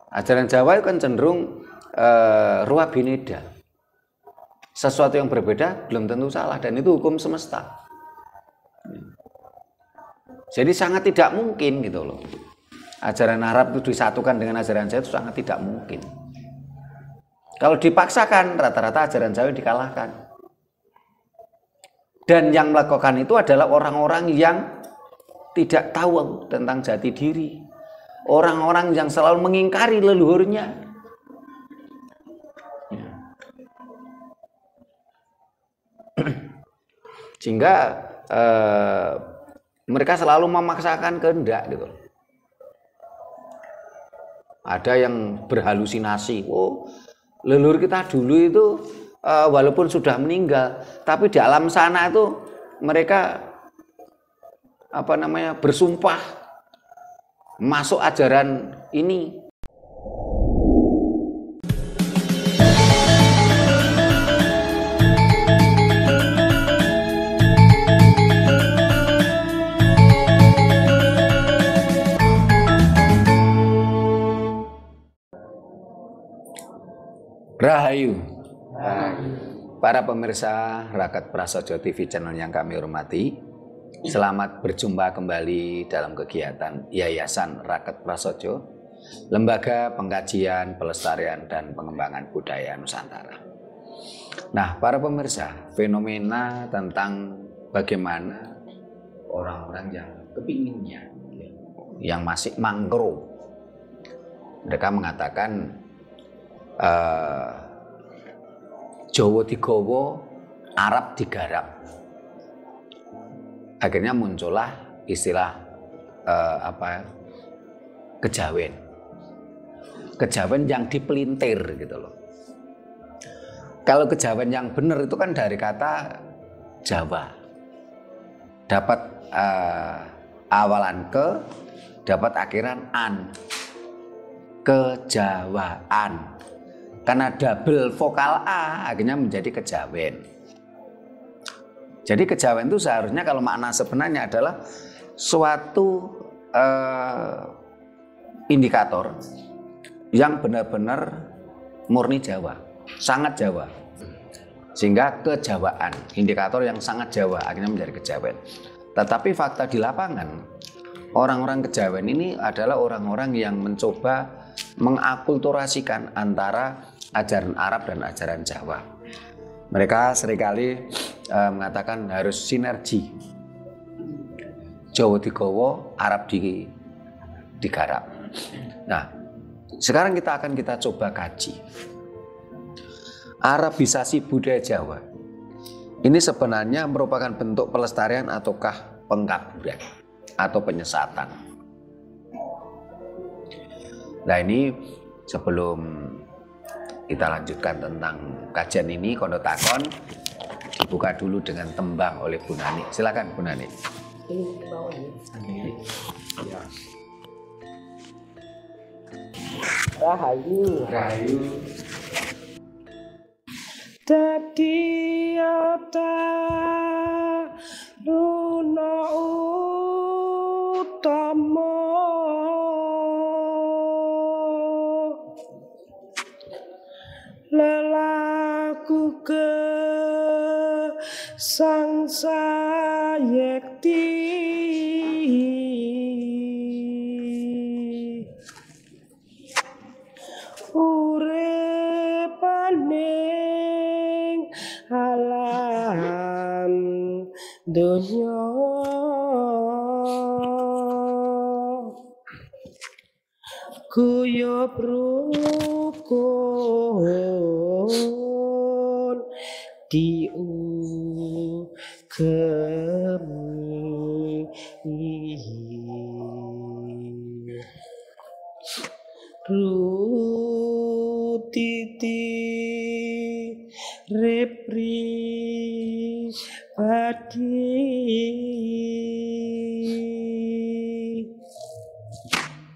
Ajaran Jawa itu kan cenderung ruwa bineda. Sesuatu yang berbeda belum tentu salah, dan itu hukum semesta. Jadi sangat tidak mungkin gitu loh. Ajaran Arab itu disatukan dengan ajaran Jawa itu sangat tidak mungkin. Kalau dipaksakan, rata-rata ajaran Jawa dikalahkan. Dan yang melakukan itu adalah orang-orang yang tidak tahu tentang jati diri. Orang-orang yang selalu mengingkari leluhurnya. Sehingga mereka selalu memaksakan kehendak gitu. Ada yang berhalusinasi, oh leluhur kita dulu itu walaupun sudah meninggal, tapi di alam sana itu mereka bersumpah masuk ajaran ini. Rahayu. Para pemirsa Raket Prasaja TV channel yang kami hormati, selamat berjumpa kembali dalam kegiatan Yayasan Raket Prasaja, Lembaga Pengkajian, Pelestarian dan Pengembangan Budaya Nusantara. Nah, para pemirsa, fenomena tentang bagaimana orang-orang yang kepinginnya, yang masih mangkro, mereka mengatakan Jawa digawa, Arab digarap. Akhirnya muncullah istilah kejawen. Kejawen yang dipelintir gitu loh. Kalau kejawen yang benar itu kan dari kata Jawa. Dapat awalan ke, dapat akhiran an. Kejawaan. Karena double vokal A akhirnya menjadi kejawen. Jadi kejawen itu seharusnya kalau makna sebenarnya adalah suatu indikator yang benar-benar murni Jawa, sangat Jawa. Sehingga kejawaan, indikator yang sangat Jawa akhirnya menjadi kejawen. Tetapi fakta di lapangan, orang-orang kejawen ini adalah orang-orang yang mencoba mengakulturasikan antara ajaran Arab dan ajaran Jawa. Mereka seringkali mengatakan harus sinergi. Jawa digawa, Arab digarap. Nah, sekarang kita coba kaji. Arabisasi budaya Jawa. Ini sebenarnya merupakan bentuk pelestarian ataukah pengkaburan atau penyesatan. Nah, ini sebelum kita lanjutkan tentang kajian ini, kono takon dibuka dulu dengan tembang oleh Bu Nani. Silakan Bu Nani. Rahayu. Rahayu. Dadi ata luna utama lelaku ke sang sayekti urepaning alam dunya kuyup rukun diugemi rutiti repri padi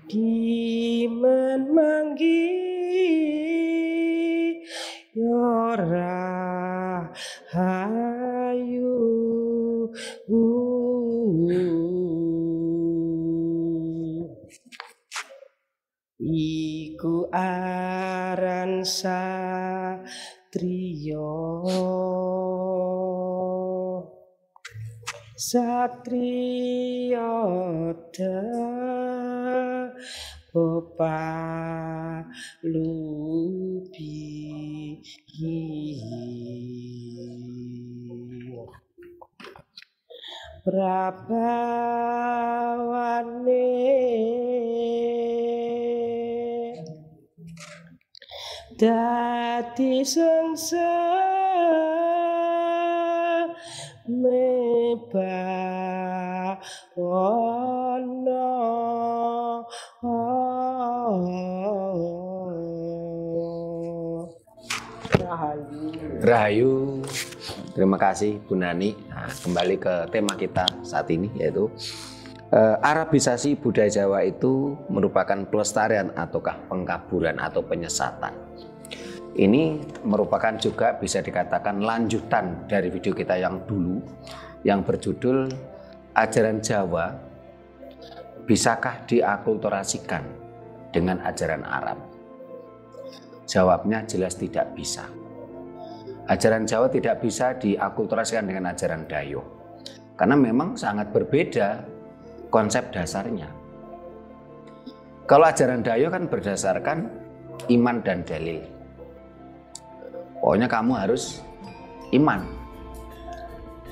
dimen manggi ora hayu iku aran satriya. Satriya palubi. Prabawane dadi sengsara mebawana. Rahayu. Terima kasih Bu Nani. Nah, kembali ke tema kita saat ini, yaitu Arabisasi budaya Jawa itu merupakan pelestarian ataukah pengkaburan atau penyesatan. Ini merupakan juga bisa dikatakan lanjutan dari video kita yang dulu yang berjudul Ajaran Jawa bisakah diakulturasikan dengan ajaran Arab? Jawabnya jelas tidak bisa. Ajaran Jawa tidak bisa diakulturasikan dengan ajaran Dayo, karena memang sangat berbeda konsep dasarnya. Kalau ajaran Dayo kan berdasarkan iman dan dalil. Pokoknya kamu harus iman.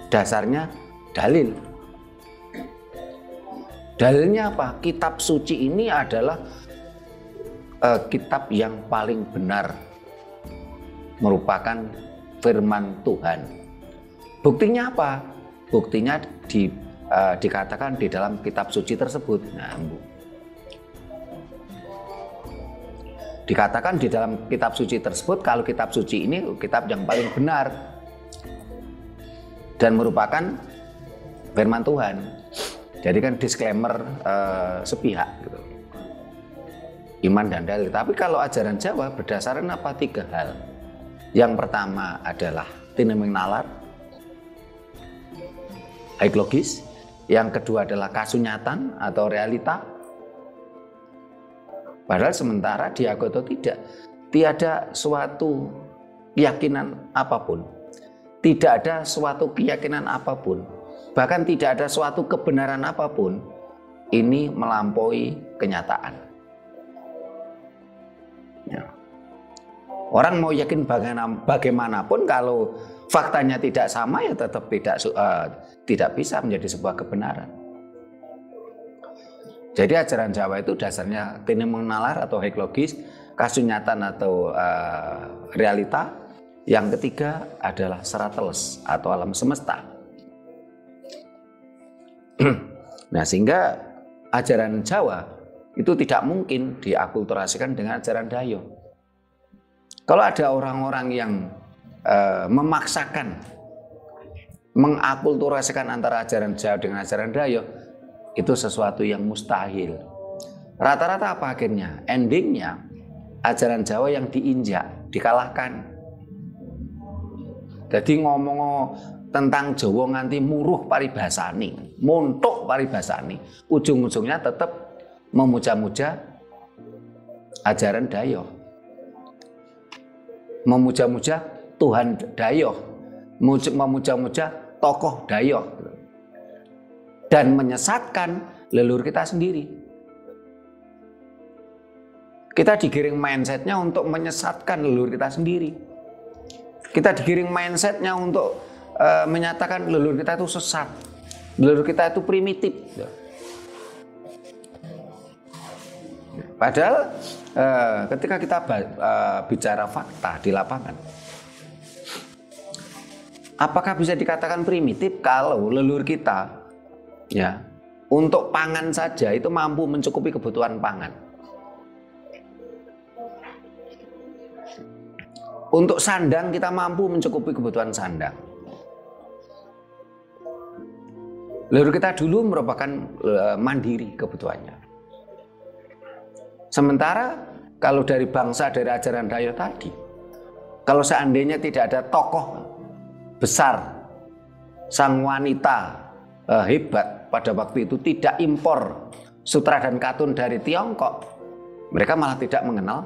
Dasarnya dalil. Dalilnya apa? Kitab suci ini adalah kitab yang paling benar, merupakan firman Tuhan. Buktinya apa? Buktinya dikatakan di dalam kitab suci tersebut. Nah, dikatakan di dalam kitab suci tersebut kalau kitab suci ini kitab yang paling benar dan merupakan firman Tuhan. Jadi kan disclaimer sepihak gitu. Iman dan dalil. Tapi kalau ajaran Jawa berdasarkan apa? 3 hal. Yang pertama adalah tinemeng nalar, logis. Yang kedua adalah kasunyatan atau realita. Padahal sementara di Agoto tidak. Tiada suatu keyakinan apapun. Tidak ada suatu keyakinan apapun. Bahkan tidak ada suatu kebenaran apapun. Ini melampaui kenyataan. Ya. Orang mau yakin bagaimanapun kalau faktanya tidak sama ya tetap tidak bisa menjadi sebuah kebenaran. Jadi ajaran Jawa itu dasarnya tinemeng nalar atau logis, kasunyatan atau realita. Yang ketiga adalah serateles atau alam semesta. Nah, sehingga ajaran Jawa itu tidak mungkin diakulturasikan dengan ajaran Dayo. Kalau ada orang-orang yang memaksakan mengakulturasikan antara ajaran Jawa dengan ajaran Dayo, itu sesuatu yang mustahil. Rata-rata apa akhirnya? Endingnya ajaran Jawa yang diinjak, dikalahkan. Jadi ngomong tentang Jawa nganti muruh paribasani, montok paribasani, ujung-ujungnya tetap memuja-muja ajaran Dayo. Memuja-muja Tuhan Dayo, memuja-muja tokoh Dayo, dan menyesatkan leluhur kita sendiri. Kita digiring mindsetnya untuk menyesatkan leluhur kita sendiri. Kita digiring mindsetnya untuk menyatakan leluhur kita itu sesat, leluhur kita itu primitif. Padahal ketika kita bicara fakta di lapangan, apakah bisa dikatakan primitif kalau leluhur kita ya untuk pangan saja itu mampu mencukupi kebutuhan pangan? Untuk sandang kita mampu mencukupi kebutuhan sandang. Leluhur kita dulu merupakan mandiri kebutuhannya. Sementara kalau dari bangsa dari ajaran Dayo tadi, kalau seandainya tidak ada tokoh besar, sang wanita hebat pada waktu itu tidak impor sutra dan katun dari Tiongkok, Mereka malah tidak mengenal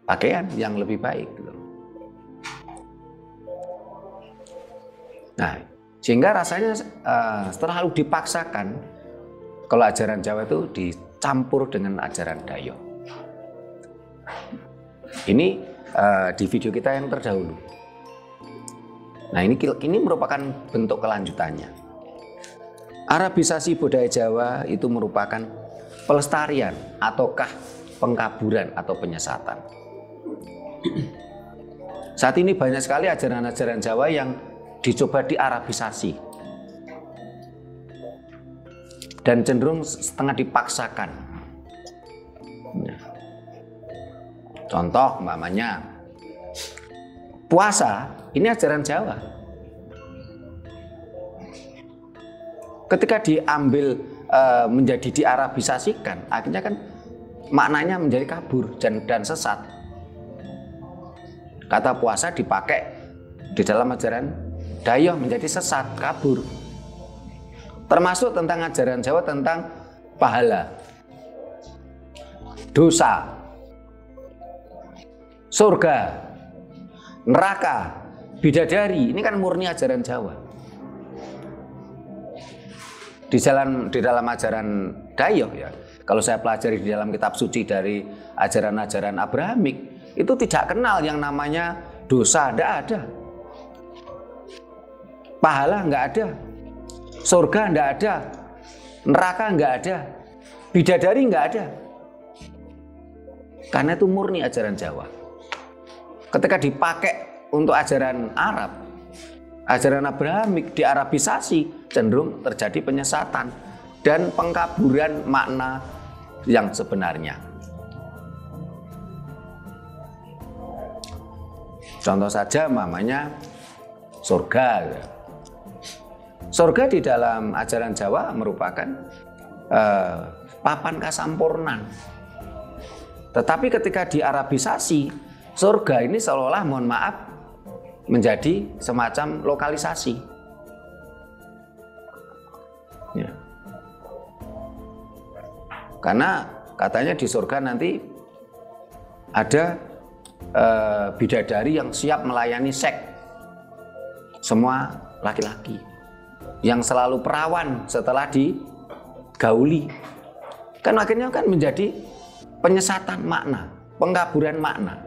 pakaian yang lebih baik. Nah, sehingga rasanya terlalu dipaksakan kalau ajaran Jawa itu dicampur dengan ajaran Dayo. Ini di video kita yang terdahulu. Nah, ini merupakan bentuk kelanjutannya. Arabisasi budaya Jawa itu merupakan pelestarian ataukah pengkaburan atau penyesatan. Saat ini banyak sekali ajaran-ajaran Jawa yang dicoba diarabisasi dan cenderung setengah dipaksakan. Contoh umpamanya puasa, ini ajaran Jawa. Ketika diambil menjadi diarabisasikan, akhirnya kan maknanya menjadi kabur dan sesat. Kata puasa dipakai di dalam ajaran Dayo menjadi sesat, kabur. Termasuk tentang ajaran Jawa tentang pahala, dosa, surga, neraka, bidadari. Ini kan murni ajaran Jawa. Di dalam ajaran Dayo ya, kalau saya pelajari di dalam kitab suci dari ajaran-ajaran Abrahamik, itu tidak kenal yang namanya dosa, tidak ada. Pahala nggak ada, surga nggak ada, neraka nggak ada, bidadari nggak ada. Karena itu murni ajaran Jawa. Ketika dipakai untuk ajaran Arab, ajaran Abrahamik diarabisasi, cenderung terjadi penyesatan dan pengkaburan makna yang sebenarnya. Contoh saja namanya surga. Surga di dalam ajaran Jawa merupakan papan kasampurnan. Tetapi ketika diarabisasi, surga ini seolah-olah, mohon maaf, menjadi semacam lokalisasi. Ya. Karena katanya di surga nanti ada bidadari yang siap melayani seks semua laki-laki, yang selalu perawan setelah digauli. Kan akhirnya kan menjadi penyesatan makna, pengkaburan makna.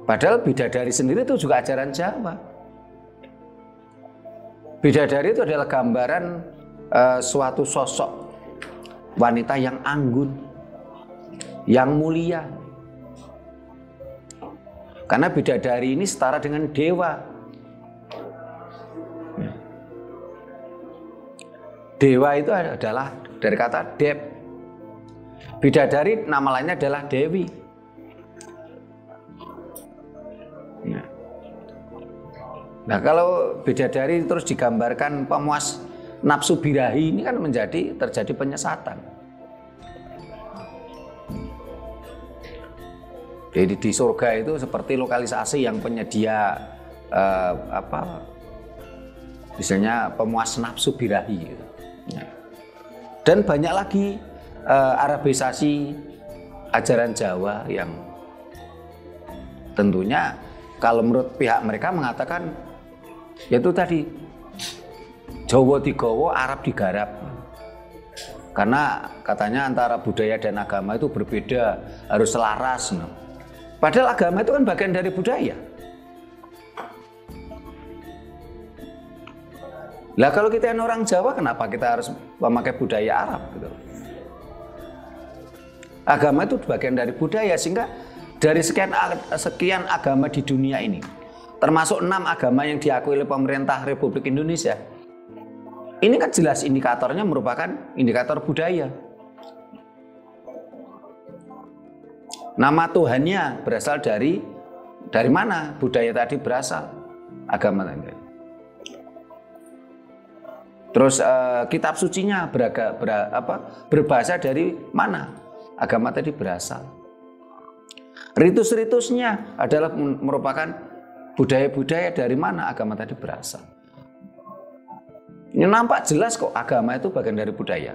Padahal bidadari sendiri itu juga ajaran Jawa. Bidadari itu adalah gambaran suatu sosok wanita yang anggun, yang mulia. Karena bidadari ini setara dengan dewa. Dewa itu adalah dari kata deb. Bidadari nama lainnya adalah Dewi. Nah, kalau bidadari terus digambarkan pemuas nafsu birahi, ini kan terjadi penyesatan. Jadi di surga itu seperti lokalisasi yang penyedia misalnya pemuas nafsu birahi. Dan banyak lagi arabisasi ajaran Jawa yang tentunya kalau menurut pihak mereka mengatakan yaitu tadi Jawa digawa, Arab digarap. Karena katanya antara budaya dan agama itu berbeda, harus selaras. Padahal agama itu kan bagian dari budaya. Lah kalau kita orang Jawa, kenapa kita harus memakai budaya Arab? Gitu. Agama itu bagian dari budaya, sehingga dari sekian agama di dunia ini, termasuk 6 agama yang diakui oleh pemerintah Republik Indonesia, ini kan jelas indikatornya merupakan indikator budaya. Nama Tuhannya berasal dari mana budaya tadi berasal, agama tadi. Terus kitab sucinya berbahasa dari mana agama tadi berasal. Ritus-ritusnya adalah merupakan budaya-budaya dari mana agama tadi berasal. Ini nampak jelas kok agama itu bagian dari budaya.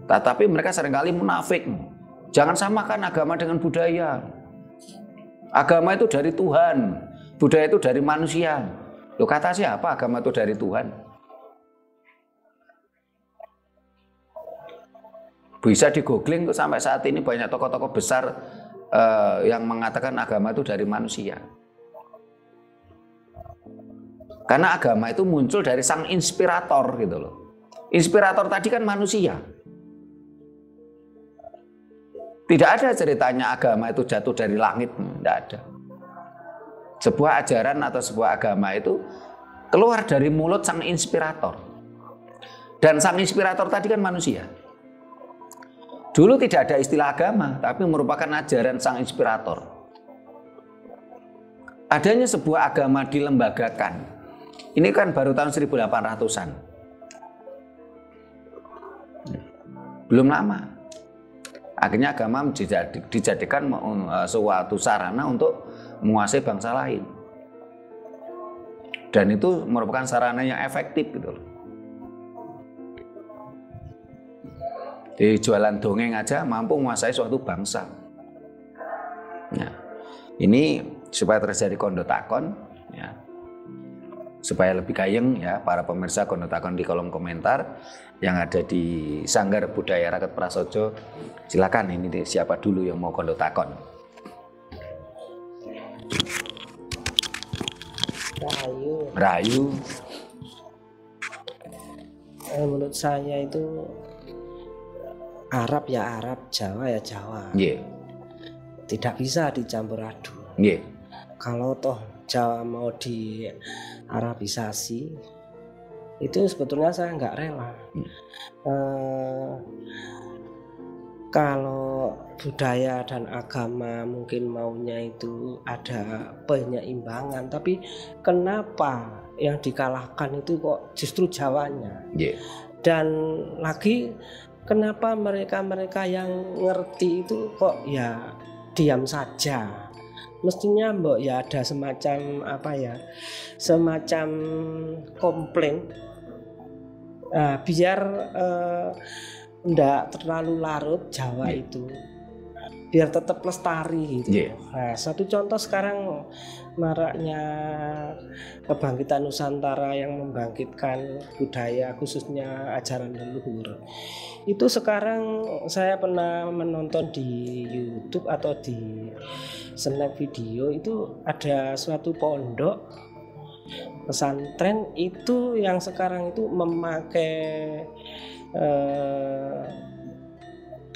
Tetapi mereka seringkali munafik. Jangan samakan agama dengan budaya. Agama itu dari Tuhan, budaya itu dari manusia. Loh, kata siapa agama itu dari Tuhan? Bisa di googling sampai saat ini banyak tokoh-tokoh besar yang mengatakan agama itu dari manusia. Karena agama itu muncul dari sang inspirator gitu loh. Inspirator tadi kan manusia. Tidak ada ceritanya agama itu jatuh dari langit, tidak ada. Sebuah ajaran atau sebuah agama itu keluar dari mulut sang inspirator. Dan sang inspirator tadi kan manusia. Dulu tidak ada istilah agama, tapi merupakan ajaran sang inspirator. Adanya sebuah agama dilembagakan. Ini kan baru tahun 1800-an. Belum lama. Akhirnya agama dijadikan suatu sarana untuk menguasai bangsa lain. Dan itu merupakan sarana yang efektif gitu loh. Di jualan dongeng aja mampu menguasai suatu bangsa. Nah, ini supaya terjadi kondotakon, ya, supaya lebih gayeng ya para pemirsa kondotakon di kolom komentar yang ada di Sanggar Budaya Rakyat Prasojo. Silakan, ini siapa dulu yang mau kondotakon? Rayu. Menurut saya itu Arab ya Arab, Jawa ya Jawa. Yeah. Tidak bisa dicampur aduk. Yeah. Kalau toh Jawa mau di Arabisasi, itu sebetulnya saya nggak rela. Kalau budaya dan agama mungkin maunya itu ada penyeimbangan, tapi kenapa yang dikalahkan itu kok justru Jawanya? Yeah. Dan lagi kenapa mereka yang ngerti itu kok ya diam saja? Mestinya mbok ya ada semacam semacam komplain, biar ndak terlalu larut Jawa itu, biar tetap lestari gitu. Yeah. Nah, satu contoh sekarang maraknya kebangkitan Nusantara yang membangkitkan budaya khususnya ajaran leluhur. Itu sekarang saya pernah menonton di YouTube atau di snack video, itu ada suatu pondok pesantren itu yang sekarang itu memakai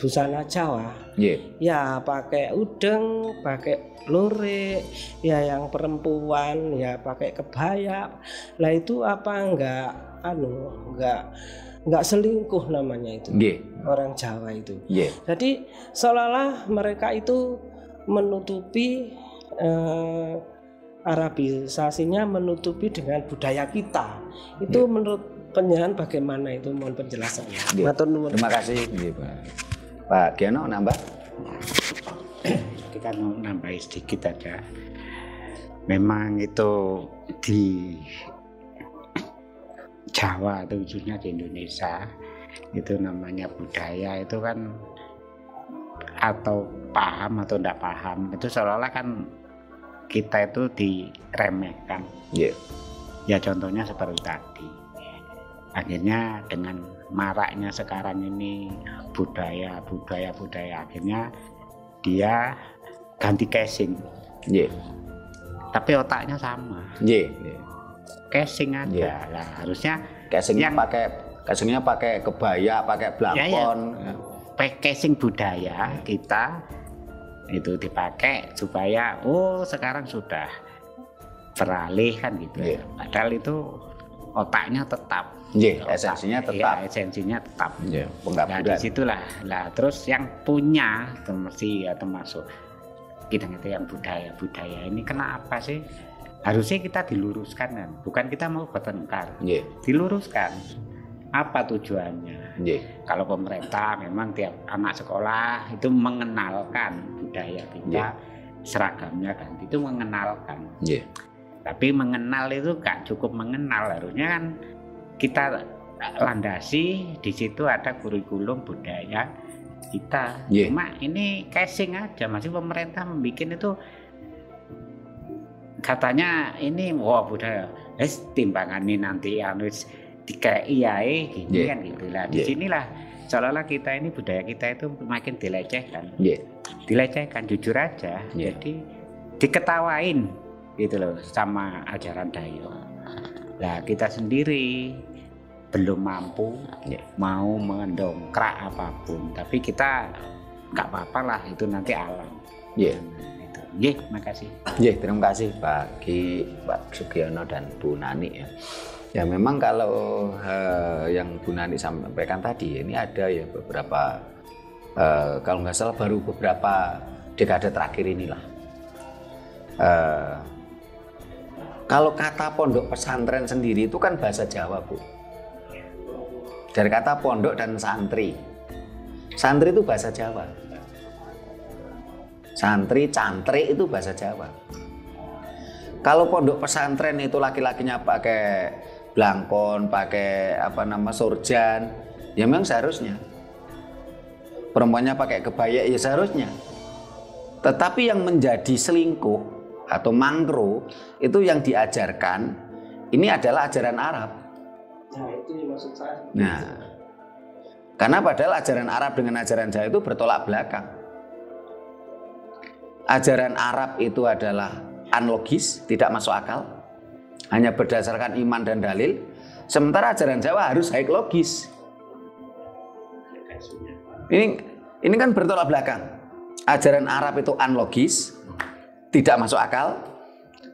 busana Jawa. Yeah. Ya pakai udeng, pakai lurik, ya yang perempuan ya pakai kebaya. Lah itu apa enggak selingkuh namanya itu. Yeah. Orang Jawa itu. Yeah. Jadi seolah-olah mereka itu menutupi Arabisasinya, menutupi dengan budaya kita. Itu menurut penjelasan bagaimana itu, mohon penjelasannya. Yeah. Terima kasih Pak Giono, nambah. Kita mau nambah sedikit aja. Memang itu di Jawa atau khususnya di Indonesia itu namanya budaya itu kan, atau paham atau tidak paham itu seolah-olah kan kita itu diremehkan. Yeah. Ya contohnya seperti tadi. Akhirnya dengan maraknya sekarang ini budaya akhirnya dia ganti casing. Yeah. Tapi otaknya sama. Yeah. Casing aja. Yeah. Lah harusnya casingnya pakai kebaya, pakai blakon. Ya. Casing budaya kita itu dipakai supaya sekarang sudah beralih kan gitu. Yeah. Padahal itu otaknya tetap. Yeah, esensinya tetap. Ya, esensinya tetap. Yeah, nah disitulah. Lah terus yang punya termasuk kita itu yang budaya ini kenapa sih? Harusnya kita diluruskan kan, bukan kita mau bertengkar. Yeah. Diluruskan. Apa tujuannya? Yeah. Kalau pemerintah memang tiap anak sekolah itu mengenalkan budaya kita, seragamnya kan itu mengenalkan. Yeah. Tapi mengenal itu gak cukup mengenal, harusnya kan kita landasi di situ ada kurikulum budaya kita. Yeah. Cuma ini casing aja, masih pemerintah membuat itu katanya ini wah budaya. Timbangan ini nanti harus dikai ae gini kan gitu lah. Di sinilah seolah-olah kita ini budaya kita itu makin dilecehkan. Dilecehkan jujur aja. Jadi diketawain gitu loh sama ajaran Dayo. Nah, kita sendiri belum mampu mau mendongkrak apapun, tapi kita nggak apa-apa lah, itu nanti alam. Makasih. Terima kasih Pak Sugiono dan Bu Nani ya. Ya memang kalau yang Bu Nani sampaikan tadi ini ada ya beberapa kalau nggak salah baru beberapa dekade terakhir inilah. Kalau kata pondok pesantren sendiri itu kan bahasa Jawa, Bu. Dari kata pondok dan santri. Santri itu bahasa Jawa. Santri, cantri itu bahasa Jawa. Kalau pondok pesantren itu laki-lakinya pakai blangkon, pakai surjan, ya memang seharusnya. Perempuannya pakai kebaya, ya seharusnya. Tetapi yang menjadi selingkuh atau mangkro itu yang diajarkan ini adalah ajaran Arab. Nah, itu yang maksud saya. Nah, karena padahal ajaran Arab dengan ajaran Jawa itu bertolak belakang. Ajaran Arab itu adalah anlogis, tidak masuk akal, hanya berdasarkan iman dan dalil. Sementara ajaran Jawa harus logis. Ini kan bertolak belakang. Ajaran Arab itu anlogis, tidak masuk akal,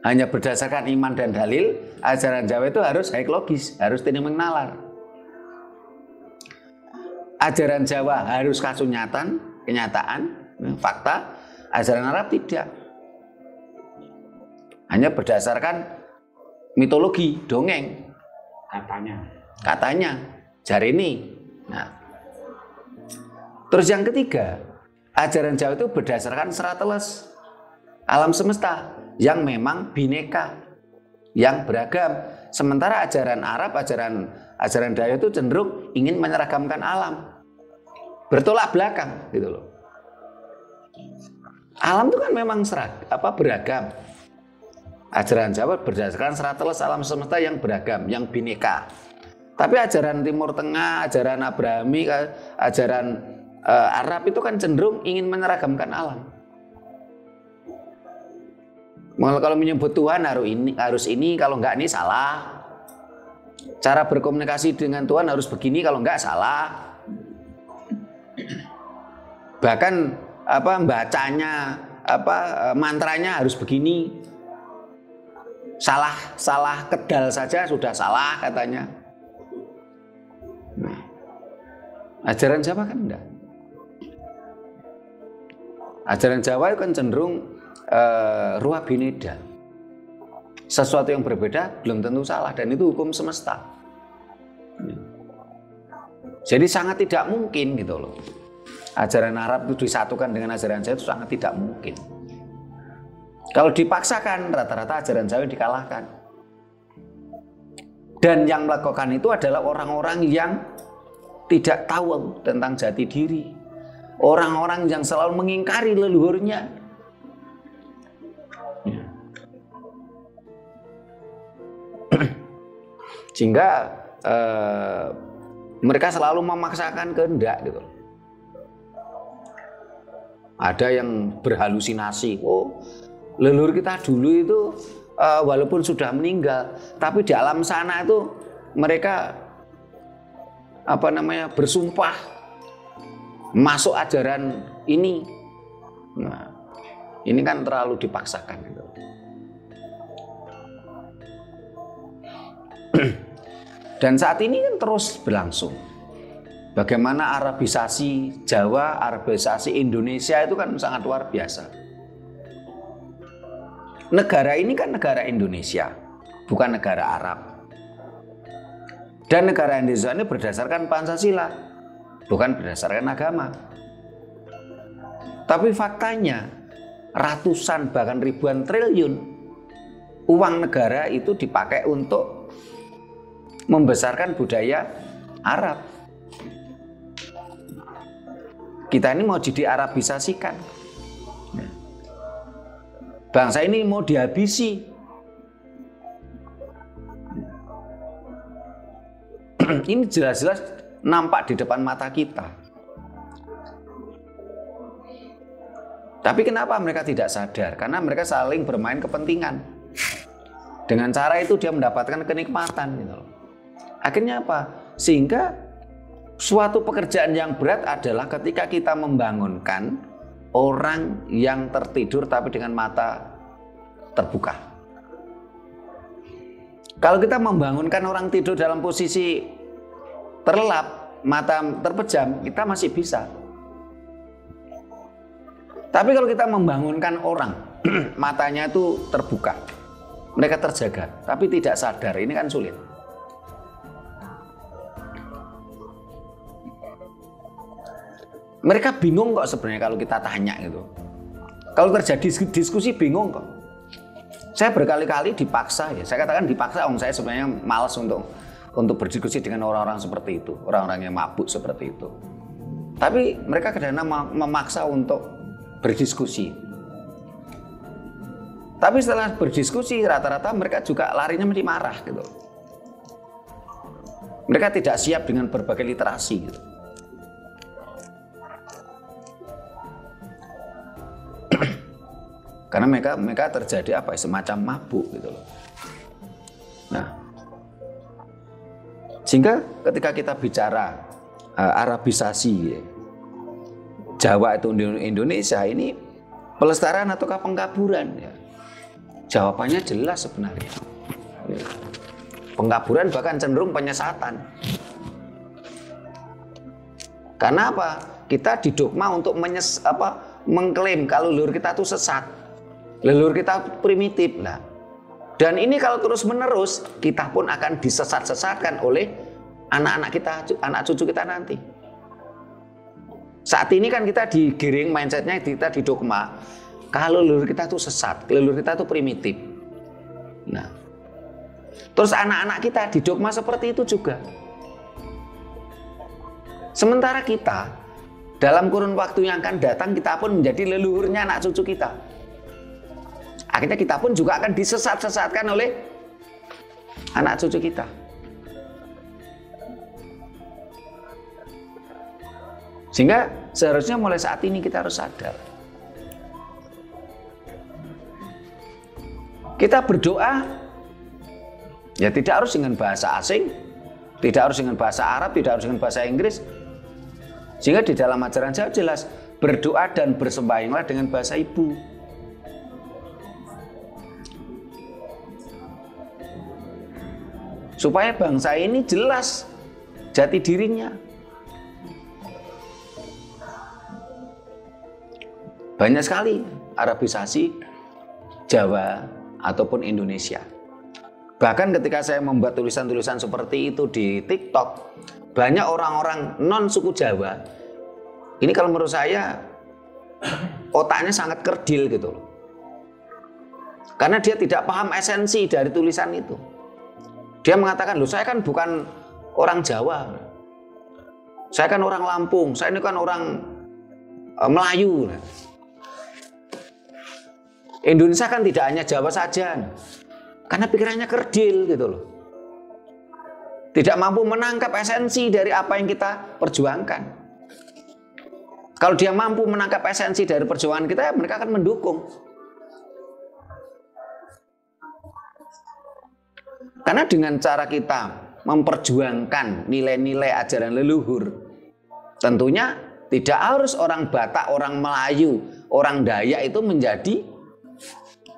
hanya berdasarkan iman dan dalil. Ajaran Jawa itu harus logis, harus tiniming nalar. Ajaran Jawa harus kasunyatan, kenyataan, fakta. Ajaran Arab tidak. Hanya berdasarkan mitologi, dongeng. Katanya, jari ini. Nah. Terus yang ketiga, ajaran Jawa itu berdasarkan serateles alam semesta yang memang bineka, yang beragam. Sementara ajaran Arab, ajaran Dayo itu cenderung ingin menyeragamkan alam. Bertolak belakang gitu loh. Alam itu kan memang beragam. Ajaran Jawa berdasarkan serateles alam semesta yang beragam, yang bineka. Tapi ajaran Timur Tengah, ajaran Abrahami, ajaran Arab itu kan cenderung ingin menyeragamkan alam. Kalau menyebut Tuhan harus ini, kalau enggak ini salah. Cara berkomunikasi dengan Tuhan harus begini, kalau enggak salah. Bahkan bacanya, mantranya harus begini. Salah kedal saja sudah salah katanya. Nah, ajaran Jawa kan enggak. Ajaran Jawa kan cenderung ruwa bineda. Sesuatu yang berbeda belum tentu salah, dan itu hukum semesta. Jadi sangat tidak mungkin gitu loh. Ajaran Arab itu disatukan dengan ajaran Jawa itu sangat tidak mungkin. Kalau dipaksakan, rata-rata ajaran Jawa dikalahkan. Dan yang melakukan itu adalah orang-orang yang tidak tahu tentang jati diri. Orang-orang yang selalu mengingkari leluhurnya. Sehingga mereka selalu memaksakan kehendak gitu. Ada yang berhalusinasi, leluhur kita dulu itu walaupun sudah meninggal, tapi di alam sana itu mereka bersumpah masuk ajaran ini. Nah, ini kan terlalu dipaksakan gitu. Dan saat ini kan terus berlangsung. Bagaimana Arabisasi Jawa, Arabisasi Indonesia itu kan sangat luar biasa. Negara ini kan negara Indonesia, bukan negara Arab. Dan negara Indonesia ini berdasarkan Pancasila, bukan berdasarkan agama. Tapi faktanya ratusan bahkan ribuan triliun uang negara itu dipakai untuk membesarkan budaya Arab. Kita ini mau jadi Arabisasikan. Bangsa ini mau dihabisi. Ini jelas-jelas nampak di depan mata kita. Tapi kenapa mereka tidak sadar? Karena mereka saling bermain kepentingan. Dengan cara itu dia mendapatkan kenikmatan. Gitu loh. Akhirnya apa? Sehingga suatu pekerjaan yang berat adalah ketika kita membangunkan orang yang tertidur tapi dengan mata terbuka. Kalau kita membangunkan orang tidur dalam posisi terlelap, mata terpejam, kita masih bisa. Tapi kalau kita membangunkan orang, matanya itu terbuka, mereka terjaga, tapi tidak sadar, ini kan sulit. Mereka bingung kok sebenarnya kalau kita tanya gitu. Kalau terjadi diskusi bingung kok. Saya berkali-kali dipaksa ya. Saya katakan dipaksa, saya sebenarnya malas untuk berdiskusi dengan orang-orang seperti itu, orang-orang yang mabuk seperti itu. Tapi mereka kadang-kadang memaksa untuk berdiskusi. Tapi setelah berdiskusi rata-rata mereka juga larinya menjadi marah gitu. Mereka tidak siap dengan berbagai literasi gitu. Karena mereka terjadi apa? Semacam mabuk gitu loh. Nah, sehingga ketika kita bicara Arabisasi Jawa itu Indonesia ini pelestarian ataukah pengkaburan ya? Jawabannya jelas sebenarnya. Pengkaburan bahkan cenderung penyesatan. Karena apa? Kita didogma untuk mengklaim kalau leluhur kita itu sesat. Leluhur kita primitif. Nah, dan ini kalau terus menerus kita pun akan disesat-sesatkan oleh anak-anak kita, anak cucu kita nanti. Saat ini kan kita digiring mindsetnya, kita didogma kalau leluhur kita itu sesat, leluhur kita itu primitif. Nah, terus anak-anak kita didogma seperti itu juga. Sementara kita dalam kurun waktu yang akan datang kita pun menjadi leluhurnya anak cucu kita. Akhirnya kita pun juga akan disesat-sesatkan oleh anak cucu kita. Sehingga seharusnya mulai saat ini kita harus sadar. Kita berdoa ya tidak harus dengan bahasa asing, tidak harus dengan bahasa Arab, tidak harus dengan bahasa Inggris. Sehingga di dalam ajaran Jawa jelas berdoa dan bersembahyanglah dengan bahasa ibu. Supaya bangsa ini jelas jati dirinya. Banyak sekali Arabisasi Jawa ataupun Indonesia. Bahkan ketika saya membuat tulisan-tulisan seperti itu di TikTok, banyak orang-orang non suku Jawa. Ini kalau menurut saya otaknya sangat kerdil gitu loh. Karena dia tidak paham esensi dari tulisan itu. Dia mengatakan, loh saya kan bukan orang Jawa. Saya kan orang Lampung, saya ini kan orang Melayu. Indonesia kan tidak hanya Jawa saja. Karena pikirannya kerdil gitu loh. Tidak mampu menangkap esensi dari apa yang kita perjuangkan. Kalau dia mampu menangkap esensi dari perjuangan kita, mereka akan mendukung. Karena dengan cara kita memperjuangkan nilai-nilai ajaran leluhur, tentunya tidak harus orang Batak, orang Melayu, orang Dayak itu menjadi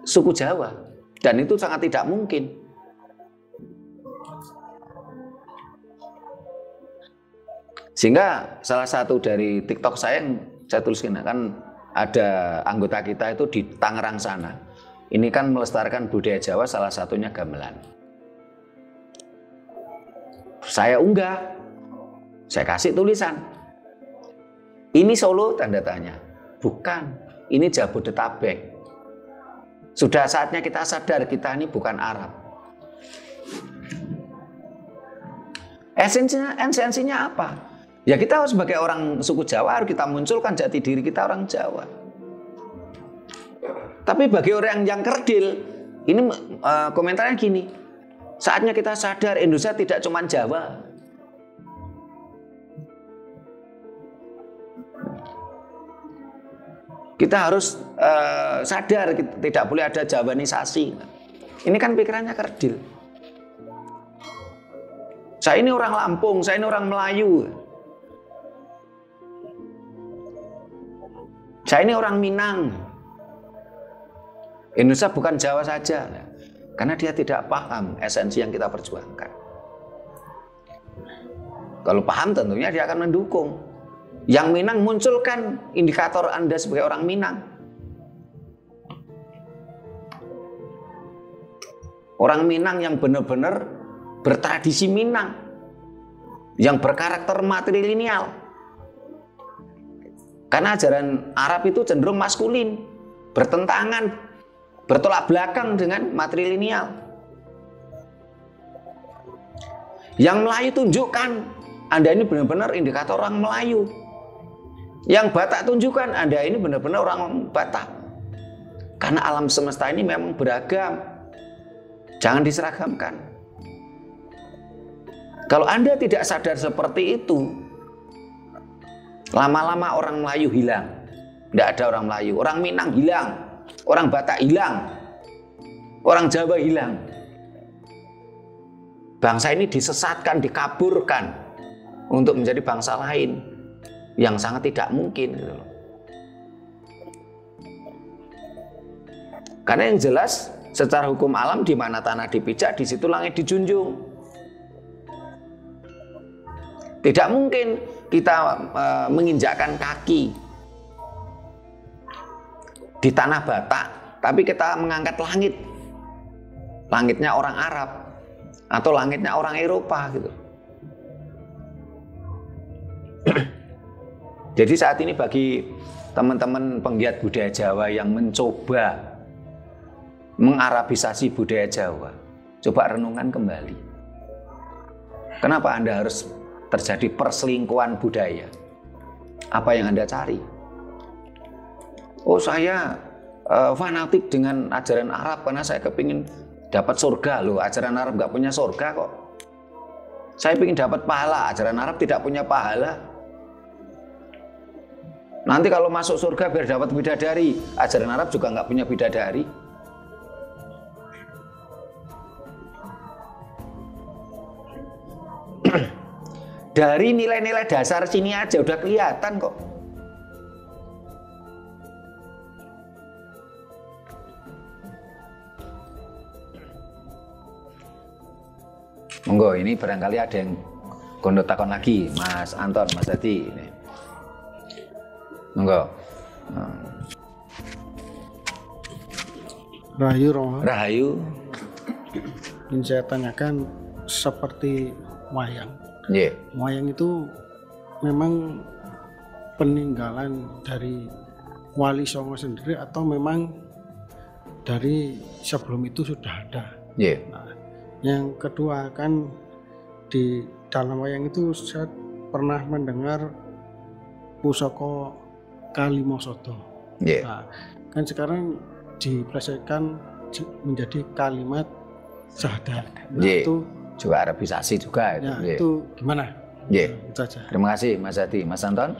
suku Jawa. Dan itu sangat tidak mungkin. Sehingga salah satu dari TikTok saya yang saya tuliskan, kan ada anggota kita itu di Tangerang sana. Ini kan melestarikan budaya Jawa, salah satunya gamelan. Saya unggah, saya kasih tulisan. Ini Solo tanda tanya. Bukan, ini Jabodetabek. Sudah saatnya kita sadar kita ini bukan Arab. Esensinya apa? Ya kita sebagai orang suku Jawa harus kita munculkan jati diri kita orang Jawa. Tapi bagi orang yang kerdil, ini komentarnya gini, saatnya kita sadar Indonesia tidak cuma Jawa. Kita harus sadar tidak boleh ada Jawanisasi. Ini kan pikirannya kerdil. Saya ini orang Lampung, saya ini orang Melayu. Saya ini orang Minang. Indonesia bukan Jawa saja. Karena dia tidak paham esensi yang kita perjuangkan. Kalau paham tentunya dia akan mendukung. Yang Minang munculkan indikator Anda sebagai orang Minang. Orang Minang yang benar-benar bertradisi Minang, yang berkarakter matrilineal. Karena ajaran Arab itu cenderung maskulin, bertentangan, bertolak belakang dengan matrilineal. Yang Melayu tunjukkan Anda ini benar-benar indikator orang Melayu. Yang Batak tunjukkan Anda ini benar-benar orang Batak. Karena alam semesta ini memang beragam. Jangan diseragamkan. Kalau Anda tidak sadar seperti itu, lama-lama orang Melayu hilang. Tidak ada orang Melayu. Orang Minang hilang. Orang Batak hilang. Orang Jawa hilang. Bangsa ini disesatkan, dikaburkan untuk menjadi bangsa lain yang sangat tidak mungkin. Karena yang jelas secara hukum alam, di mana tanah dipijak, di situ langit dijunjung. Tidak mungkin kita menginjakkan kaki di tanah Batak, tapi kita mengangkat langit. Langitnya orang Arab atau langitnya orang Eropa gitu. Jadi saat ini bagi teman-teman penggiat budaya Jawa yang mencoba mengarabisasi budaya Jawa, coba renungan kembali. Kenapa Anda harus terjadi perselingkuhan budaya? Apa yang Anda cari? Oh, saya fanatik dengan ajaran Arab karena saya kepingin dapat surga. Loh, ajaran Arab nggak punya surga kok. Saya ingin dapat pahala, ajaran Arab tidak punya pahala. Nanti kalau masuk surga biar dapat bidadari, ajaran Arab juga nggak punya bidadari. Dari nilai-nilai dasar sini aja udah kelihatan kok. Monggo, ini barangkali ada yang kondo takon lagi, Mas Anton, Mas Adi. Ini. Monggo. Rahayu Romo. Rahayu. Ingin saya tanyakan seperti wayang. Yeah. Wayang itu memang peninggalan dari Wali Songo sendiri atau memang dari sebelum itu sudah ada? Yeah. Nah, yang kedua kan di dalam wayang itu saya pernah mendengar pusaka Kalimosodo. Yeah. Nah, kan sekarang diplesetkan menjadi kalimat syahadat. Nah, Yeah. itu Juga arabisasi juga itu. ya, Yeah. itu gimana? Yeah. Nah, itu aja. Terima kasih Mas Adi. Mas Anton.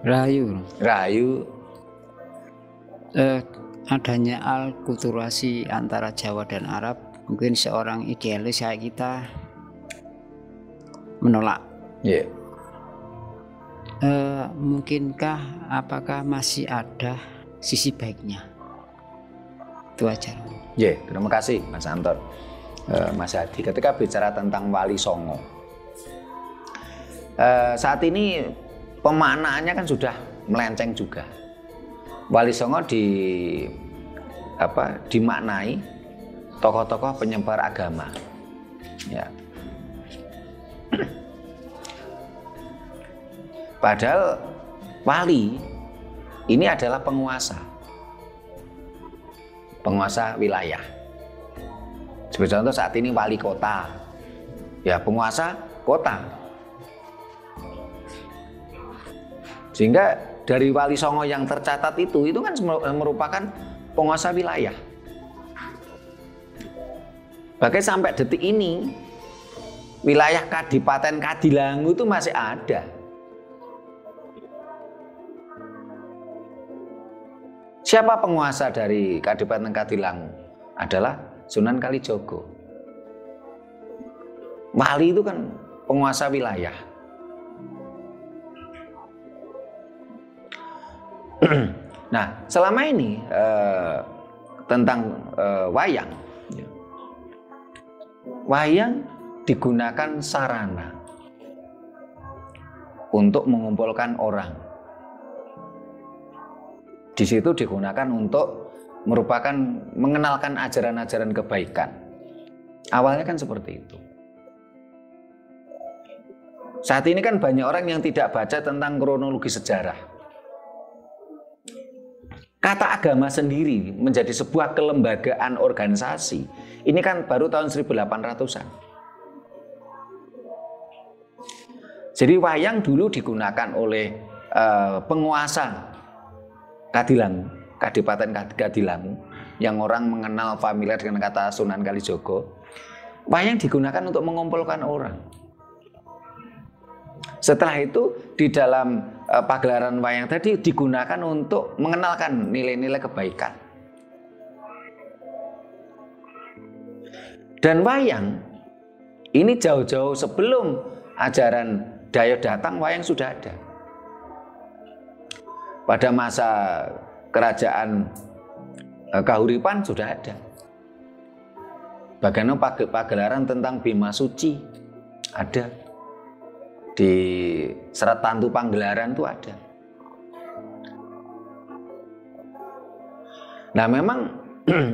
Rahayu. Rahayu. Adanya alkulturasi antara Jawa dan Arab, mungkin seorang idealis kayak kita menolak. Yeah. Mungkinkah, apakah masih ada sisi baiknya? Itu aja. Yeah, terima kasih Mas Anton. Mas Adi, ketika bicara tentang Wali Songo, saat ini pemaknaannya kan sudah melenceng juga. Wali Songo dimaknai tokoh-tokoh penyebar agama. Ya. Padahal wali ini adalah penguasa wilayah. Sebagai contoh saat ini wali kota, ya penguasa kota. Sehingga dari Wali Songo yang tercatat itu kan merupakan penguasa wilayah. Bahkan sampai detik ini wilayah Kadipaten Kadilangu itu masih ada. Siapa penguasa dari Kadipaten Kadilangu? Adalah Sunan Kalijogo. Wali itu kan penguasa wilayah. Nah, selama ini tentang wayang. Wayang digunakan sarana untuk mengumpulkan orang. Di situ digunakan untuk merupakan mengenalkan ajaran-ajaran kebaikan. Awalnya kan seperti itu. Saat ini kan banyak orang yang tidak baca tentang kronologi sejarah. Kata agama sendiri menjadi sebuah kelembagaan organisasi. Ini kan baru tahun 1800-an. Jadi wayang dulu digunakan oleh penguasa Kadilangu, Kadipaten Kadilangu, yang orang mengenal familiar dengan kata Sunan Kalijogo. Wayang digunakan untuk mengumpulkan orang. Setelah itu di dalam pagelaran wayang tadi digunakan untuk mengenalkan nilai-nilai kebaikan. Dan wayang ini jauh-jauh sebelum ajaran Dayot datang, wayang sudah ada. Pada masa kerajaan Kahuripan sudah ada. Bagaimana pagelaran tentang Bima Suci ada. Di Serat Tantu Panggelaran itu ada. Nah memang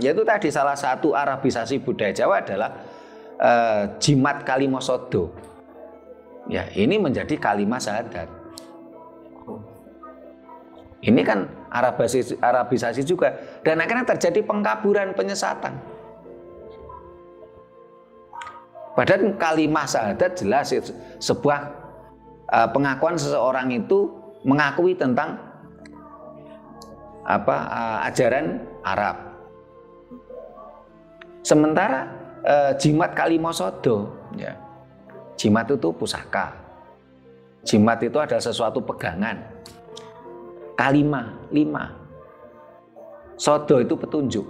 yaitu tadi salah satu Arabisasi budaya Jawa adalah jimat Kalimosodo. Ya, ini menjadi kalimat syahadat. Ini kan Arabisasi juga, dan akhirnya terjadi pengkaburan, penyesatan. Padahal kalimat syahadat jelas sebuah pengakuan seseorang itu mengakui tentang ajaran Arab. Sementara jimat Kalimosodo, ya, jimat itu pusaka. Jimat itu adalah sesuatu pegangan. Kalima, 5. Sodo itu petunjuk.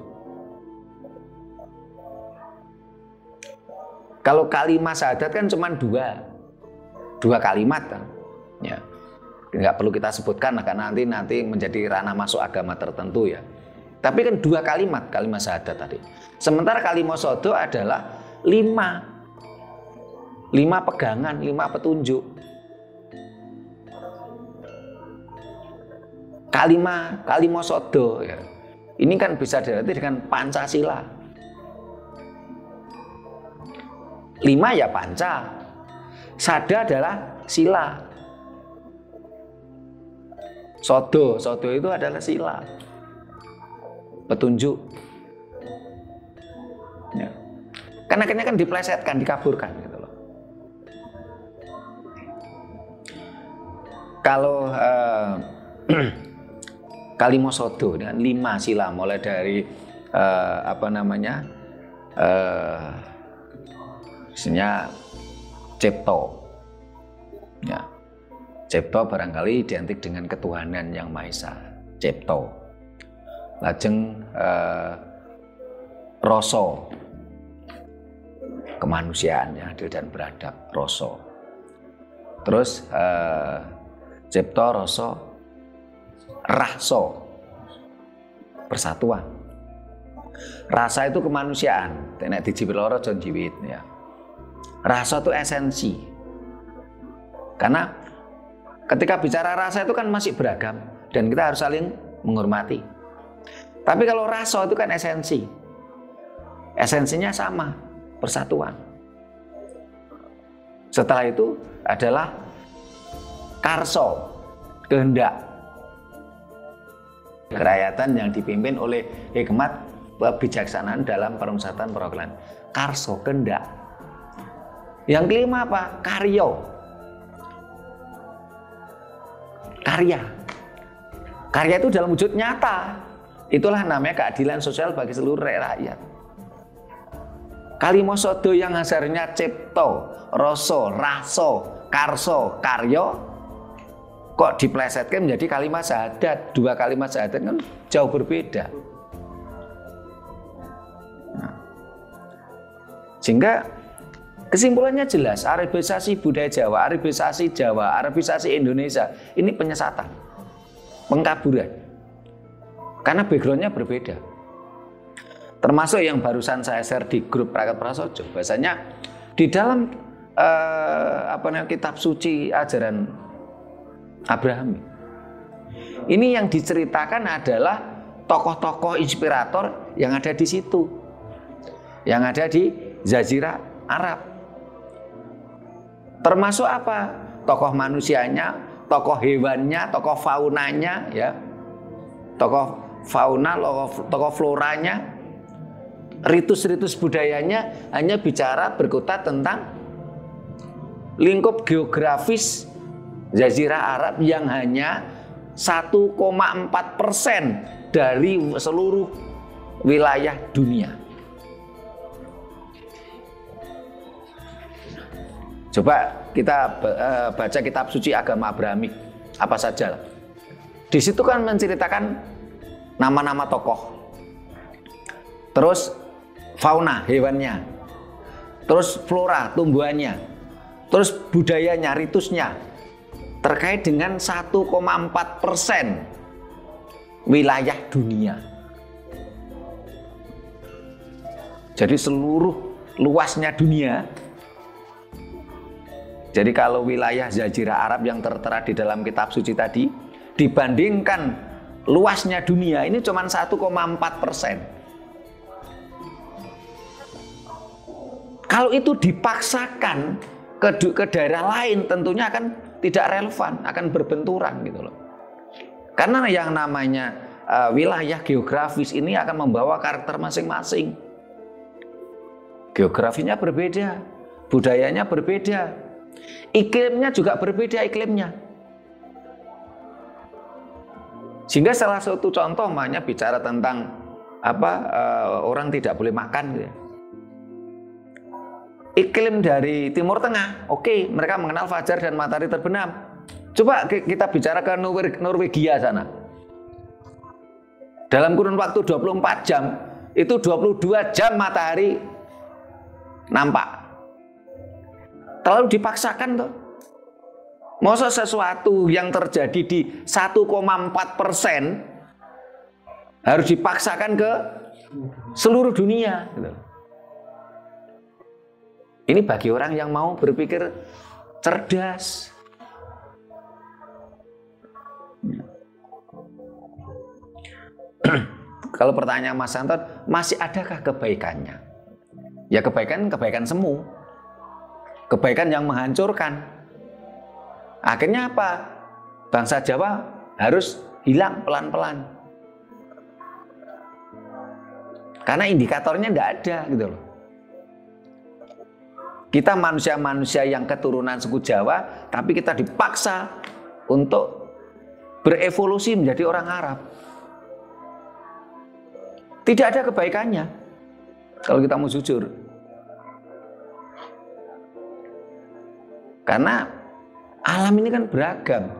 Kalau kalimat syahadat kan cuma 2 kalimat kan, ya nggak perlu kita sebutkan karena nanti menjadi ranah masuk agama tertentu ya. Tapi kan 2 kalimat syahadat tadi. Sementara Kalimosodo adalah 5 pegangan, 5 petunjuk. Kalimosodo ya. Ini kan bisa diarti dengan Pancasila. 5 ya panca. Sada adalah sila. Sodo itu adalah sila. Petunjuk. Ya. Karena akhirnya kan diplesetkan, dikaburkan gitu loh. Kalau Kalimosodo dengan 5 sila mulai dari misalnya Cipto, ya. Cipto barangkali identik dengan ketuhanan yang Maha Esa. Cipto. Lajeng Rasa, kemanusiaan yang adil dan beradab. Rasa. Terus Cipto, Rasa, Rahsa, persatuan. Rasa itu kemanusiaan. Nek dijibeloro jon jiwit ya. Rasa itu esensi. Karena ketika bicara rasa itu kan masih beragam dan kita harus saling menghormati. Tapi kalau rasa itu kan esensi. Esensinya sama, persatuan. Setelah itu adalah karso, kehendak. Kerakyatan yang dipimpin oleh hikmat kebijaksanaan dalam permusatan perwakilan. karso, kehendak. Yang kelima apa? Karyo. Karya. Karya itu dalam wujud nyata. Itulah namanya keadilan sosial bagi seluruh rakyat. Kalimo sodo yang hasilnya cipto, roso, raso, karso, karyo, kok diplesetkan menjadi kalimat syahadat. Dua kalimat syahadat kan jauh berbeda. Sehingga kesimpulannya jelas, Arabisasi budaya Jawa, Arabisasi Indonesia ini penyesatan, pengkaburan. Karena backgroundnya berbeda. Termasuk yang barusan saya share di grup Rakyat Prasojo, bahasanya di dalam kitab suci ajaran Abraham, ini yang diceritakan adalah tokoh-tokoh inspirator yang ada di situ, yang ada di Jazirah Arab. Termasuk apa? Tokoh manusianya, tokoh hewannya, tokoh faunanya, ya, tokoh fauna, tokoh floranya, ritus-ritus budayanya hanya bicara berkutat tentang lingkup geografis Jazirah Arab yang hanya 1,4% dari seluruh wilayah dunia. Coba kita baca kitab suci agama Abrahamik apa saja. Di situ kan menceritakan nama-nama tokoh, terus fauna hewannya, terus flora tumbuhannya, terus budayanya, ritusnya terkait dengan 1,4% wilayah dunia. Jadi seluruh luasnya dunia. Jadi kalau wilayah Jazirah Arab yang tertera di dalam kitab suci tadi dibandingkan luasnya dunia ini cuma 1,4%. Kalau itu dipaksakan ke daerah lain tentunya akan tidak relevan, akan berbenturan gitu loh. Karena yang namanya wilayah geografis ini akan membawa karakter masing-masing. Geografinya berbeda, budayanya berbeda. Iklimnya juga berbeda iklimnya. Sehingga salah satu contoh makanya bicara tentang orang tidak boleh makan gitu ya. Iklim dari Timur Tengah, oke, mereka mengenal fajar dan matahari terbenam. Coba kita bicara ke Norwegia sana. Dalam kurun waktu 24 jam, itu 22 jam matahari nampak. Terlalu dipaksakan tuh. Masa sesuatu yang terjadi di 1,4% harus dipaksakan ke seluruh dunia gitu. Ini bagi orang yang mau berpikir cerdas. Kalau pertanyaan Mas Anton, masih adakah kebaikannya? Ya kebaikan semu. Kebaikan yang menghancurkan. Akhirnya apa? Bangsa Jawa harus hilang pelan-pelan. Karena indikatornya tidak ada gitu loh. Kita manusia-manusia yang keturunan suku Jawa, tapi kita dipaksa untuk berevolusi menjadi orang Arab. Tidak ada kebaikannya kalau kita mau jujur. Karena alam ini kan beragam.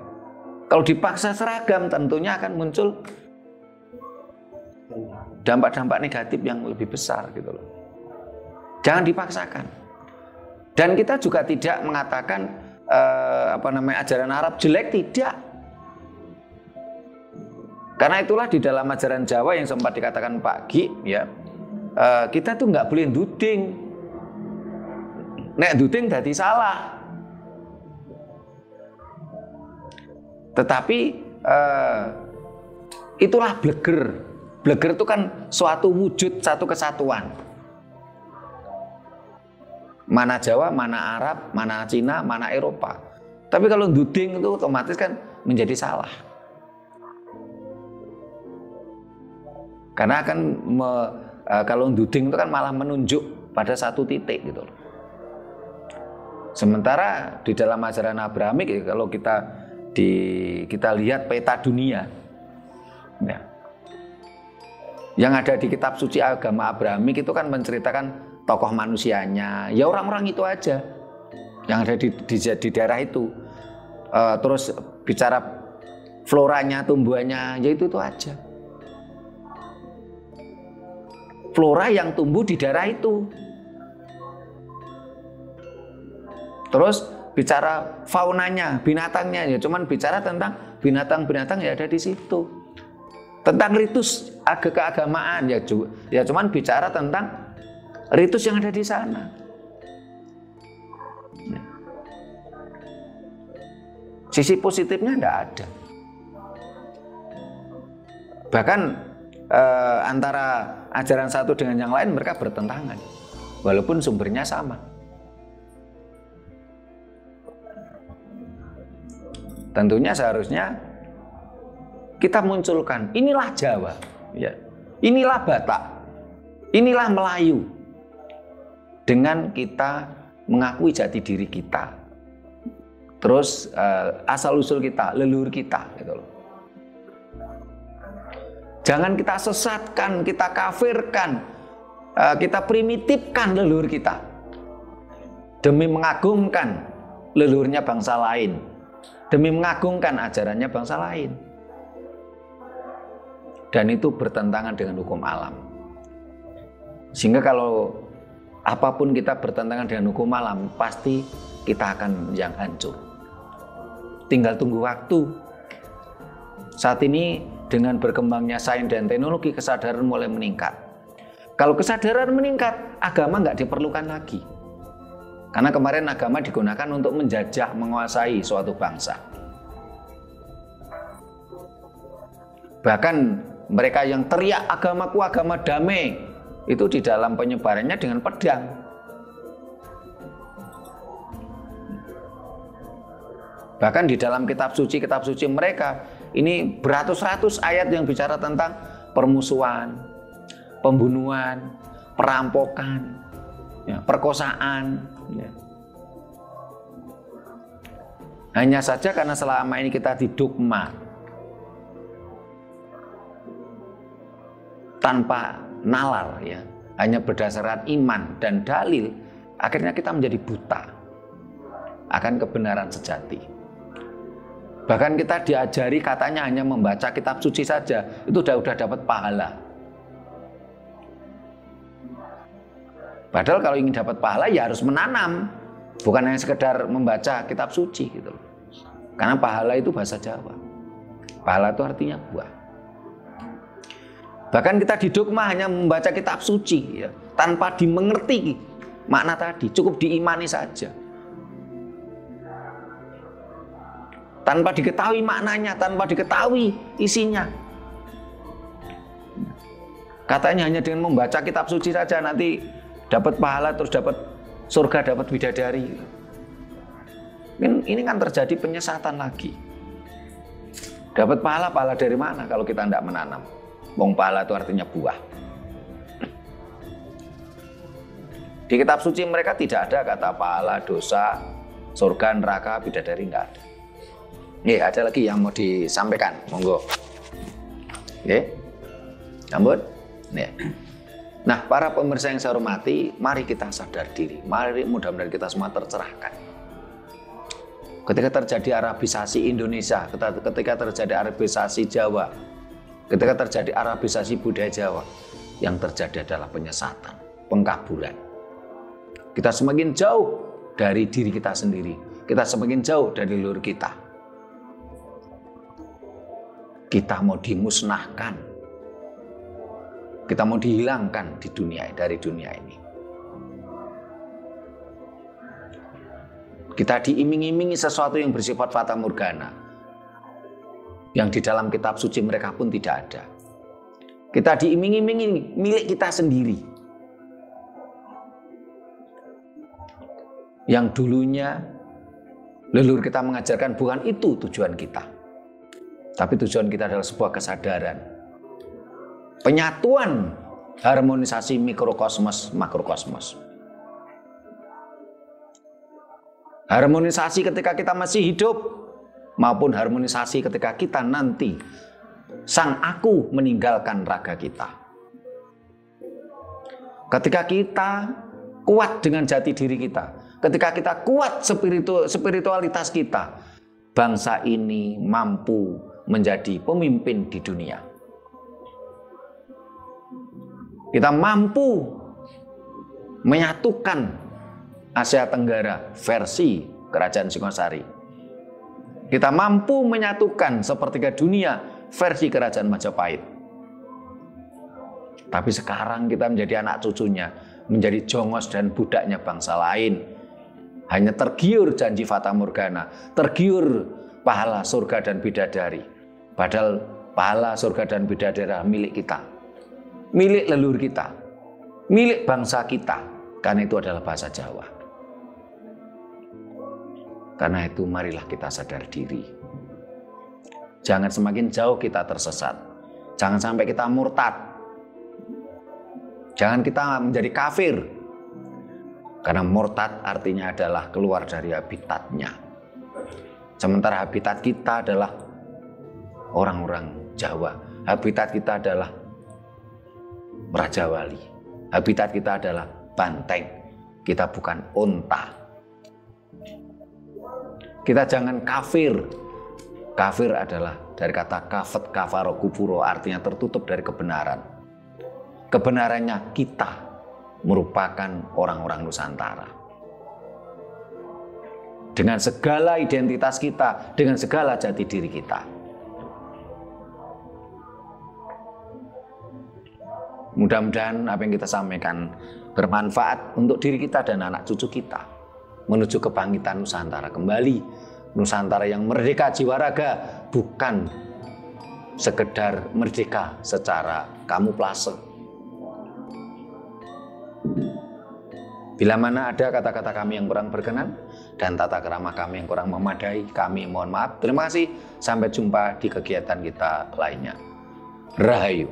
Kalau dipaksa seragam tentunya akan muncul dampak-dampak negatif yang lebih besar gitu loh. Jangan dipaksakan. Dan kita juga tidak mengatakan ajaran Arab jelek, tidak. Karena itulah di dalam ajaran Jawa yang sempat dikatakan Pak Gi, ya, kita tuh nggak boleh duding. Nek duding dadi salah. Tetapi itulah bleger. Bleger itu kan suatu wujud, satu kesatuan. Mana Jawa, mana Arab, mana Cina, mana Eropa. Tapi kalau duding itu otomatis kan menjadi salah. Karena kan kalau duding itu kan malah menunjuk pada satu titik gitu loh. Sementara di dalam ajaran Abrahamik kalau kita lihat peta dunia ya, yang ada di kitab suci agama Abrahamik itu kan menceritakan tokoh manusianya, ya orang-orang itu aja yang ada di daerah itu. Terus bicara floranya, tumbuhannya, ya itu aja. Flora yang tumbuh di daerah itu. Terus bicara faunanya, binatangnya, ya cuman bicara tentang binatang-binatang yang ada di situ. Tentang ritus keagamaan ya cuman bicara tentang ritus yang ada di sana. Sisi positifnya tidak ada. Bahkan antara ajaran satu dengan yang lain mereka bertentangan, walaupun sumbernya sama. Tentunya seharusnya kita munculkan, inilah Jawa, ya, inilah Batak, inilah Melayu. Dengan kita mengakui jati diri kita, terus asal usul kita, leluhur kita, gitu loh. Jangan kita sesatkan, kita kafirkan, kita primitifkan leluhur kita demi mengagungkan leluhurnya bangsa lain, demi mengagungkan ajarannya bangsa lain. Dan itu bertentangan dengan hukum alam. Sehingga kalau apapun kita bertentangan dengan hukum alam, pasti kita akan yang hancur. Tinggal tunggu waktu. Saat ini dengan berkembangnya sains dan teknologi, kesadaran mulai meningkat. Kalau kesadaran meningkat, agama nggak diperlukan lagi. Karena kemarin agama digunakan untuk menjajah, menguasai suatu bangsa. Bahkan mereka yang teriak agamaku agama damai, itu di dalam penyebarannya dengan pedang. Bahkan di dalam kitab suci mereka, ini beratus-ratus ayat yang bicara tentang permusuhan, pembunuhan, perampokan, ya, perkosaan. Ya. Hanya saja karena selama ini kita didogma tanpa nalar, ya, hanya berdasarkan iman dan dalil, akhirnya kita menjadi buta akan kebenaran sejati. Bahkan kita diajari katanya hanya membaca kitab suci saja, itu udah dapat pahala. Padahal kalau ingin dapat pahala ya harus menanam, bukan hanya sekedar membaca kitab suci gitu. Karena pahala itu bahasa Jawa. Pahala itu artinya buah. Bahkan kita didogma hanya membaca kitab suci, ya, tanpa dimengerti makna tadi, cukup diimani saja. Tanpa diketahui maknanya, tanpa diketahui isinya. Katanya hanya dengan membaca kitab suci saja nanti dapat pahala, terus dapat surga, dapat bidadari. Ini kan terjadi penyesatan lagi. Dapat pahala dari mana kalau kita tidak menanam? Wong pahala itu artinya buah. Di kitab suci mereka tidak ada kata pahala, dosa, surga, neraka, bidadari, enggak ada. Nih, ada lagi yang mau disampaikan, monggo. Oke, sambut. Nih. Nah, para pemirsa yang saya hormati, mari kita sadar diri. Mari mudah-mudahan kita semua tercerahkan. Ketika terjadi Arabisasi Indonesia, ketika terjadi Arabisasi Jawa, ketika terjadi Arabisasi budaya Jawa, yang terjadi adalah penyesatan, pengkaburan. Kita semakin jauh dari diri kita sendiri. Kita semakin jauh dari leluhur kita. Kita mau dimusnahkan. Kita mau dihilangkan dari dunia ini. Kita diiming-imingi sesuatu yang bersifat fata morgana, yang di dalam kitab suci mereka pun tidak ada. Kita diiming-imingi milik kita sendiri, yang dulunya leluhur kita mengajarkan bukan itu tujuan kita, tapi tujuan kita adalah sebuah kesadaran, penyatuan, harmonisasi mikrokosmos makrokosmos. Harmonisasi ketika kita masih hidup maupun harmonisasi ketika kita nanti sang aku meninggalkan raga kita. Ketika kita kuat dengan jati diri kita, ketika kita kuat spiritualitas kita, bangsa ini mampu menjadi pemimpin di dunia. Kita mampu menyatukan Asia Tenggara versi Kerajaan Singosari. Kita mampu menyatukan sepertiga dunia versi Kerajaan Majapahit. Tapi sekarang kita menjadi anak cucunya, menjadi jongos dan budaknya bangsa lain. Hanya tergiur janji fata morgana, tergiur pahala surga dan bidadari. Padahal pahala surga dan bidadari milik kita, milik leluhur kita, milik bangsa kita, karena itu adalah bahasa Jawa. Karena itu marilah kita sadar diri. Jangan semakin jauh kita tersesat. Jangan sampai kita murtad. Jangan kita menjadi kafir. Karena murtad artinya adalah keluar dari habitatnya. Sementara habitat kita adalah orang-orang Jawa. Habitat kita adalah Raja Wali. Habitat kita adalah banteng. Kita bukan unta. Kita jangan kafir. Kafir adalah dari kata kafet, kafaro, kufuro, artinya tertutup dari kebenaran. Kebenarannya kita merupakan orang-orang Nusantara. Dengan segala identitas kita, dengan segala jati diri kita. Mudah-mudahan apa yang kita sampaikan bermanfaat untuk diri kita dan anak cucu kita. Menuju kebangkitan Nusantara kembali. Nusantara yang merdeka jiwa raga, bukan sekedar merdeka secara kamuflase. Bila mana ada kata-kata kami yang kurang berkenan dan tata krama kami yang kurang memadai, kami mohon maaf. Terima kasih. Sampai jumpa di kegiatan kita lainnya. Rahayu.